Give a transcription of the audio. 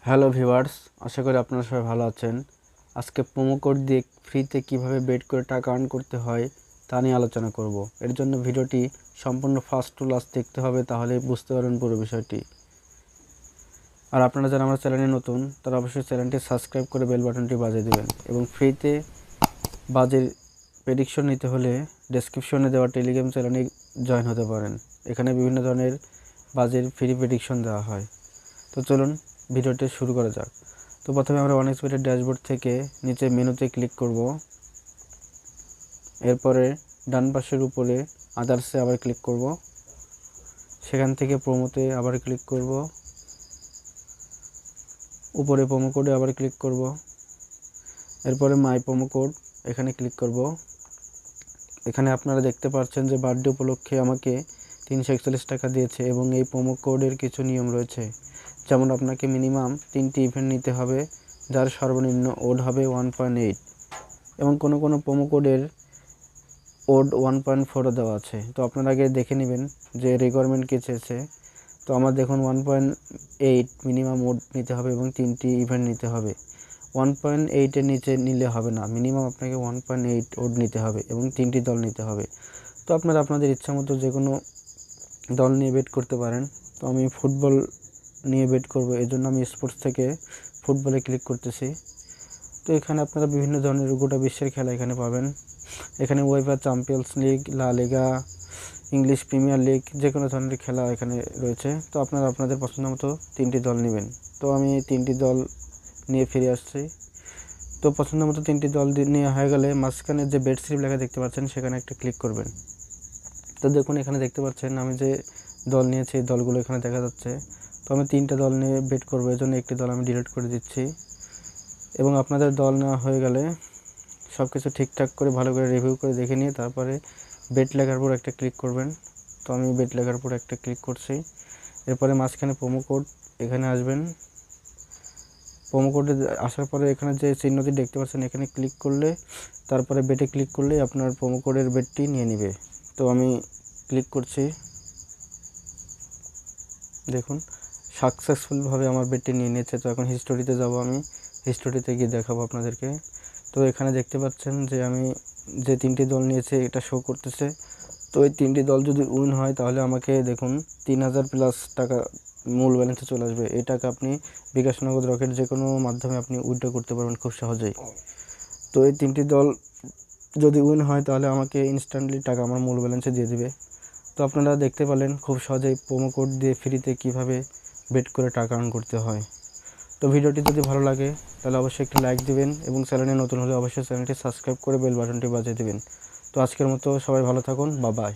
Hello viewers, আশা করি আপনারা সবাই ভালো আছেন। আজকে প্রোমো কোড দিয়ে ফ্রিতে কিভাবে বেট করে টাকা আর্ন করতে হয় তা নিয়ে আলোচনা করব। এর জন্য ভিডিওটি সম্পূর্ণ ফার্স্ট টু লাস্ট দেখতে হবে, তাহলে বুঝতে পারবেন পুরো বিষয়টি। আর আপনারা যারা আমার চ্যানেলে নতুন তারা অবশ্যই চ্যানেলটি সাবস্ক্রাইব করে বেল বাটনটি বাজিয়ে দেবেন এবং ফ্রিতে বাজের প্রেডিকশন নিতে হলে ডেসক্রিপশনে দেওয়া টেলিগ্রাম চ্যানেলে জয়েন হতে পারেন। এখানে বিভিন্ন ধরনের বাজের ফ্রি প্রেডিকশন দেওয়া হয়। তো চলুন ভিডিওটি শুরু করা যাক। তো প্রথমে আমরা অনএক্সপেক্টেড ড্যাশবোর্ড থেকে নিচে মেনুতে ক্লিক করব। এরপরে ডান পাশের উপরে আদার্সে আবার ক্লিক করব। সেখান থেকে প্রোমোতে আবার ক্লিক করব। উপরে প্রোমো কোডে আবার ক্লিক করব। এরপরে মাই প্রোমো কোড এখানে ক্লিক করব। এখানে আপনারা দেখতে পাচ্ছেন যে বার্থডে উপলক্ষে আমাকে 341 টাকা দিয়েছে এবং এই প্রোমো কোডের কিছু নিয়ম রয়েছে। যেমন আপনাকে মিনিমাম 3টি ইভেন্ট নিতে হবে, যার সর্বনিম্ন ওড হবে 1.8 এবং কোনো প্রোমো কোডের ওড 1.4 দেওয়া আছে। তো আপনারা আগে দেখে নেবেন যে রিকোয়ারমেন্ট কী চেয়েছে। তো আমার দেখুন 1.8 মিনিমাম ওড নিতে হবে এবং 3টি ইভেন্ট নিতে হবে। 1.8-এর নিচে নিলে হবে না, মিনিমাম আপনাকে 1.8 ওড নিতে হবে এবং 3টি দল নিতে হবে। তো আপনারা আপনাদের ইচ্ছা মতো যে কোনো দল নিয়ে বেট করতে পারেন। তো আমি ফুটবল নিয়ে বেট করব, এই জন্য আমি স্পোর্টস থেকে ফুটবলে ক্লিক করতেছি। তো এখানে আপনারা বিভিন্ন ধরনের গোটা বিশ্বের খেলা এখানে পাবেন। এখানে উয়েফা চ্যাম্পিয়ন্স লিগ, লা লিগা, ইংলিশ প্রিমিয়ার লিগ, যে কোনো ধরনের খেলা এখানে রয়েছে। তো আপনারা আপনাদের পছন্দ মতো 3টি দল নেবেন। তো আমি 3টি দল নিয়ে ফিরে আসছি। তো পছন্দ মতো 3টি দল নেওয়া হয়ে গেলে মাঝখানে যে বেট স্লিপ লেখা দেখতে পাচ্ছেন সেখানে একটা ক্লিক করবেন। তো দেখুন এখানে দেখতে পাচ্ছেন আমি যে দল নিয়েছি এই দলগুলো এখানে দেখা যাচ্ছে। তো আমি 3টা দল নিয়ে বেট করবো, এই জন্য একটি দল আমি ডিলিট করে দিচ্ছি। এবং আপনাদের দল নেওয়া হয়ে গেলে সব কিছু ঠিকঠাক করে ভালো করে রিভিউ করে দেখে নিয়ে তারপরে বেট লেখার উপর একটা ক্লিক করবেন। তো আমি বেট লেখার উপর একটা ক্লিক করছি। এরপরে মাঝখানে প্রোমো কোড এখানে আসবেন। প্রোমো কোডে আসার পরে এখানে যে চিহ্নটি দেখতে পাচ্ছেন এখানে ক্লিক করলে তারপরে বেটে ক্লিক করলে আপনার প্রোমো কোডের বেটটি নিয়ে নেবে। তো আমি ক্লিক করছি, দেখুন সাকসেসফুলভাবে আমার বেটটি নিয়ে নিয়েছে। তো এখন হিস্টোরিতে যাব, আমি হিস্টোরিতে গিয়ে দেখাবো আপনাদেরকে। তো এখানে দেখতে পাচ্ছেন যে আমি যে 3টি দল নিয়েছি এটা শো করতেছে। তো এই 3টি দল যদি উইন হয় তাহলে আমাকে দেখুন 3000 প্লাস টাকা মূল ব্যালেন্সে চলে আসবে। এই টাকা আপনি বিকাশ, নগদ, রকেট যে কোনো মাধ্যমে আপনি উইথড্র করতে পারবেন খুব সহজেই। তো এই 3টি দল যদি উইন হয় তাহলে আমাকে ইনস্ট্যান্টলি টাকা আমার মূল ব্যালেন্সে দিয়ে দিবে। তো আপনারা দেখতে পেলেন খুব সহজেই প্রোমো কোড দিয়ে ফ্রিতে কিভাবে বেট করে টাকা আর্ন করতে হয়। তো ভিডিওটি যদি ভালো লাগে তাহলে অবশ্যই একটি লাইক দিবেন এবং চ্যানেলে নতুন হলে অবশ্যই চ্যানেলটি সাবস্ক্রাইব করে বেল বাটনটি বাজিয়ে দেবেন। তো আজকের মতো সবাই ভালো থাকুন, বাই বাই।